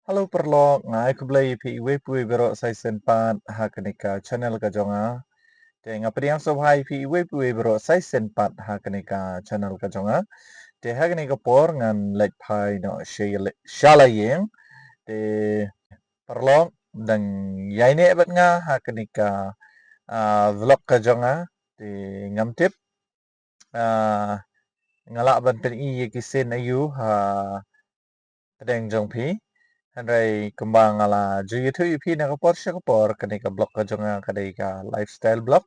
Halo perlok, ngai ku blai pi iwe pui bero sai senpat ha kenika channel ka jonga. Te ngapri so hai pi iwe pui bero sai senpat ha kenika channel ka jonga. Te ha kenika por ngan lek pai no shala yeng. Te perlok dan yai ne ebat nga ha kenika vlog ka jonga. Te ngam tip ngalak ban pen i kisin ayu ha tedeng jong pi. Handai kembang ala ju YouTube pi na kapor siya kapor kani ka blog ka jonga kadai ka lifestyle blog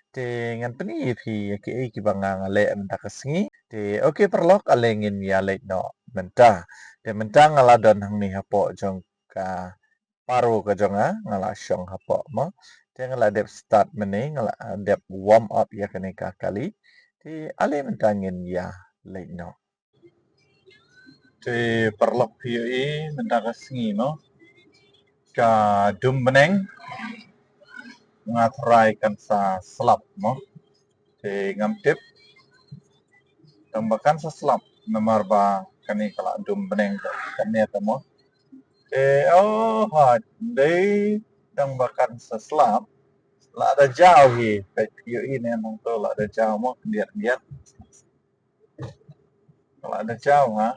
te ngan pani pi ki ai ki banga ngale anda kasingi te okay perlok alengin ya late no mentah te mentah ngala don hang ni hapo jong ka paru ka jonga ngala syong hapo mo te ngala dep start meni ngala dep warm up ya kani ka kali te ale mentangin ya late no te perlok pi mentah kasingi no ka dum meneng ngatrai sa slap mo te ngam tip tambahkan sa slap nomor ba kani kala dum beneng kani mo te ha dei tambahkan sa slap la ada jauh hi pek yo ini emang to la ada jauh mo dia dia la ada jauh ha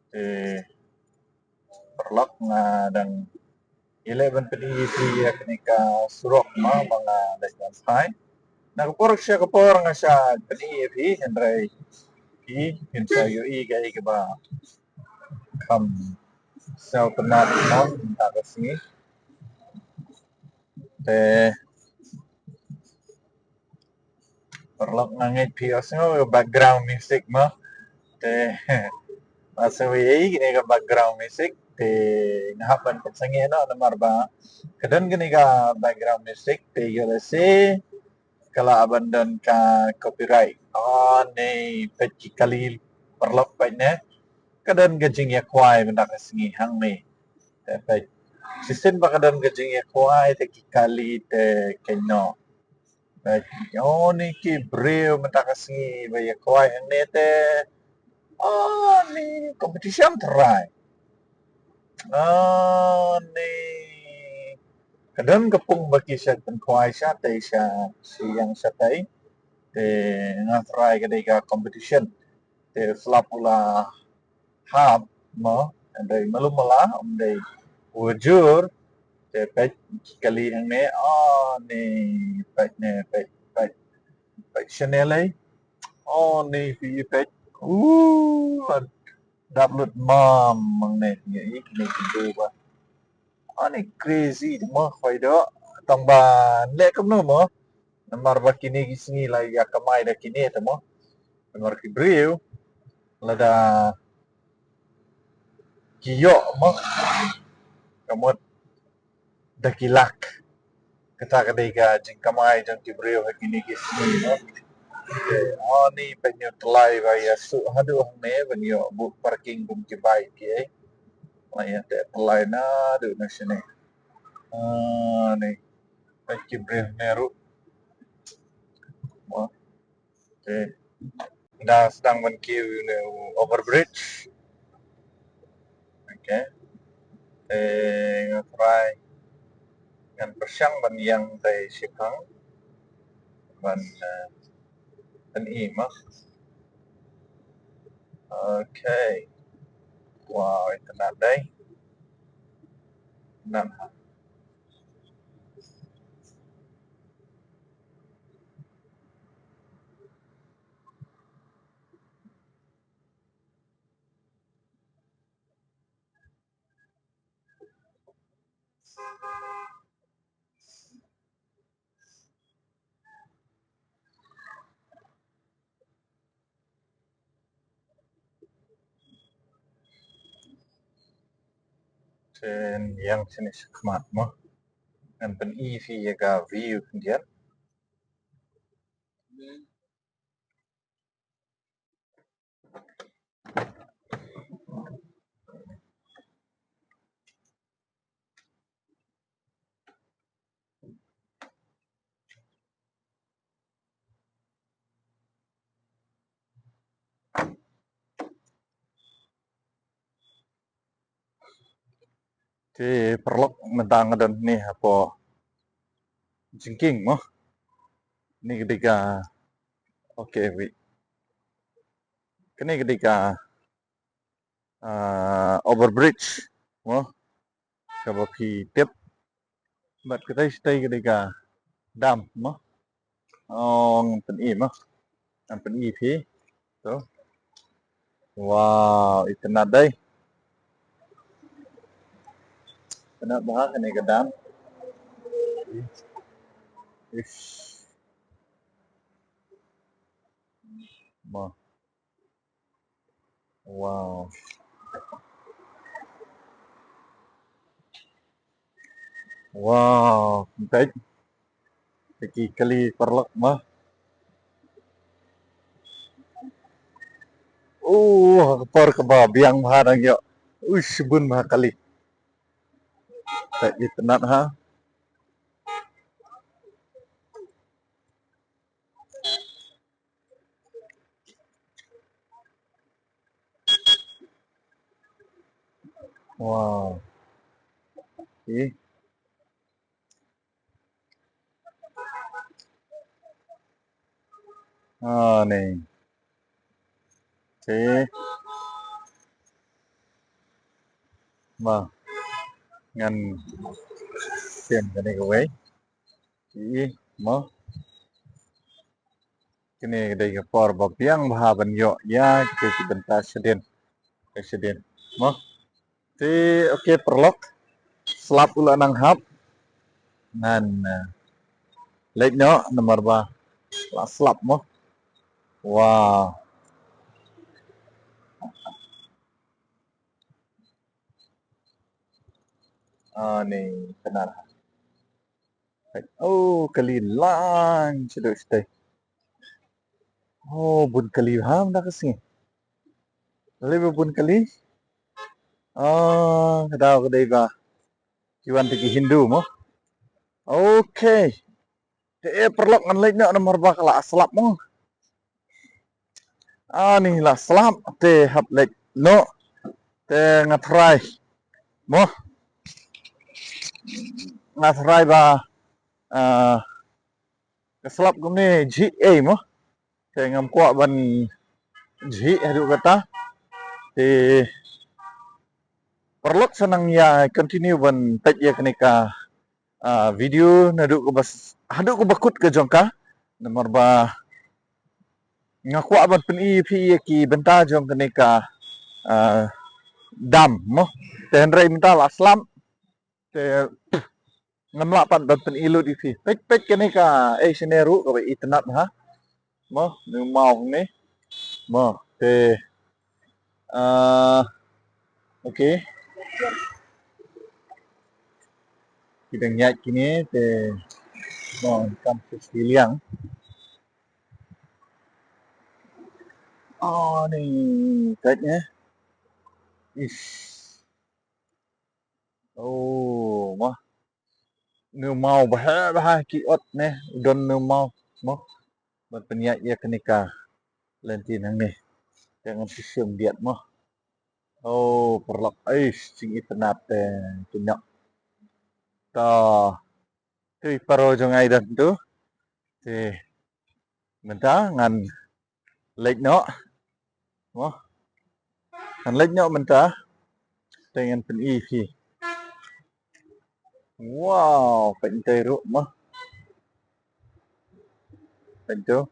te perlok ngadang 11 pedi ya kani ka surok ma mga lesbian sai nagporok siya kapor nga siya pedi Henry pinsa yo i gay ka ba kam sa penat no tak kasi te perlok ngangit pios ngo background music mo te masawi gini ka background music te ngahapan patsangi no namar ba kadan gini ka background music te yolese kala abandon ka copyright ni peki kali perlok pa ne kadan gajing ya kwai benda kasingi hang me te pek sistem ba kadan gajing ya kwai te kali te keno pek ni ki breu benda kasingi ba ya kwai hang ne te ni competition terai ni kadan kepung bagi siya ten kwai siya te siya siyang siya te ngatrai kadai ka competition te flapula hap mo andai malum mala andai wujur te pek kali hang ne ni pek ne pek chanel ai ni pi pek daplut mam mang ne ni ni tu ba ni crazy mo khoi do tong ba le kam no mo namar ba kini gisngi la ya kamai da kini ta mo namar ki brio la da kiyo mo kamot da kilak kata kadai ga jing kamai jang ki brio ha kini gisngi mo ni penyo telai ba ya su hadu hang ne penyo bu parking bum ki bai ki la ya te telai na du na sine ni pen ki brio meru mo te da sedang men ki overbridge okay try yang bersyang ban yang tay sikang ban an ima okay wow itu na day na ten yang sini sekmat mo dan pen EV ya ga view dia perlok mentang dan nih apa jengking mo. Ini ketika oke wi. Kini ketika overbridge mo kabaki tip but kita stay ketika dam mo. Ang pen mo. Ang pen pi. So. Wow, itu nadai. Kena bahas ini ke dam. Ish. Mo. Wow. Wow, baik. Kaki kali perlok mah. Por kebabiang maharang yo. Ush, bun mah kali. Tak ditenat ha. Wow. Okay. Nih. Okay. Mà ngành xem cái này cái chỉ mà cái này đây cái por bọc yang bahaban yo ya ke sebentar sedin mà thì oke perlok slap ula nang hap nan late no nomor ba la slap mo wow nih benar kalilang sudah stay bun kali ham dah kesini lebih bun kali kedau kedai ba kiwan tiki Hindu mo oke perlok ngan late no nomor ba kala slap mo nih lah slap te hap late no te ngatrai mo ngatrai ba keslap gumne GA mo te ngam kwa ban G hadu kata te perlok senang ya continue ban tek ya kenika video nadu ko bas hadu ko bakut ke jongka nomor ba ngakwa ban pen pi ki benta jong kenika dam mo te hendrai minta la slam te ngamla pan ban pen ilu di fi pek kenika sineru ko itnat ha mo nu mau ni mo te okay kita nyat kini te mo kam siliang nih kayaknya mah nu mau bah kiot neh udon nu mau mo ban penyak ya kenika lentin hang nih jangan sistem diet mah perlok sing itnat tunyak ta tui paro jong ai dan tu te menta ngan lek no mo ngan lek no menta dengan pen pi wow penteru mah pentu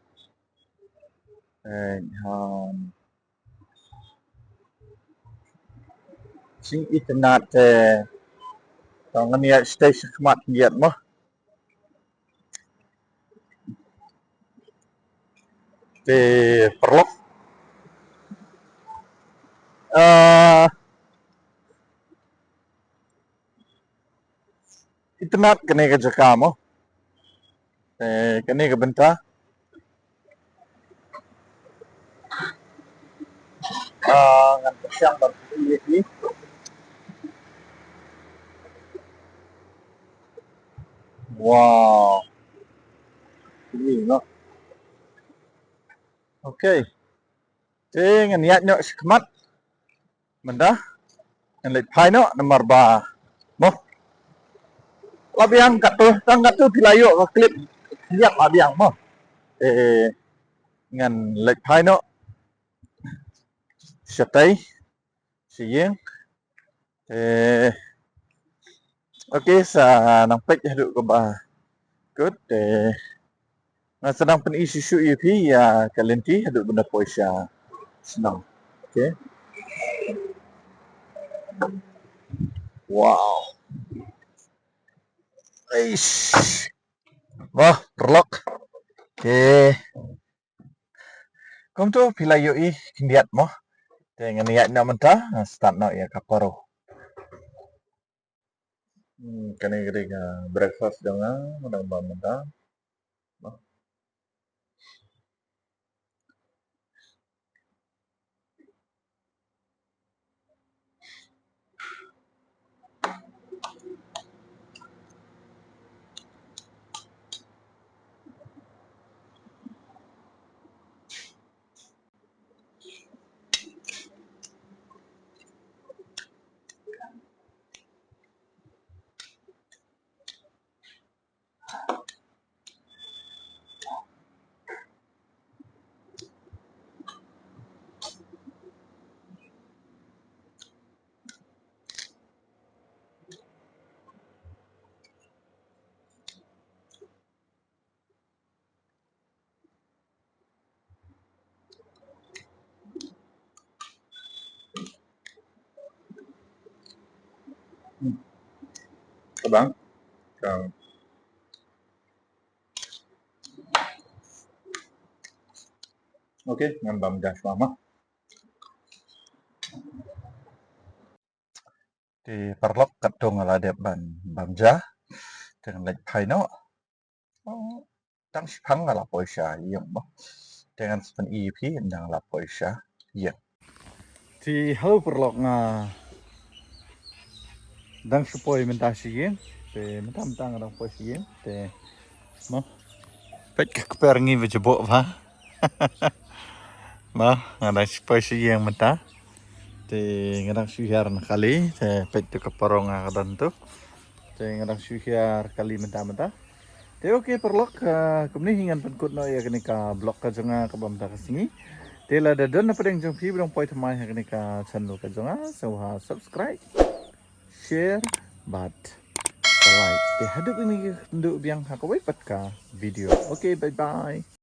sing itnat tong niat stay sekhmat giat mah te perlok itnat kene ke jaka mo kene ke benta ngan persiang bar ini wow ini no okay te ngan niat no sekhmat menda ngan lek pai no nomor ba mo labiang kat tu pilayo ka klip liap labiang mo ngan lek phai no Satai siyeng okay sa nang pek hadu ko ba good nga sedang pen isu UP ya kalenti hadu benda po siya senang okay wow eish wah perlok okay kom tu pilayo kindiat mo dengan niat na mentah start na ya kaparo kani gede breakfast dengan menang mentah bang okay ngan bam gas mama di perlok kadong ala de bam ja dengan lek phai no tang sipang ala poisha yang mo dengan sepen EP ndang la poisha yang thì hau perlok nga dang supoi menta siyeng te mentam tang dang poi siyeng te mo pet ka pergi vejebo va ma ngada supoi siyeng menta te ngadang suyar kali te pet ka parong nga kadan tu te ngadang suyar kali menta te oke perlok kumni hingan penkut no ya kini ka blok ka jonga ka bam ta kasingi te la da don na pedeng jong pi brong poi thamai ha kini ka channel ka jonga so ha subscribe share but like te hadap ini nduk biang hakawai pat ka video okay bye bye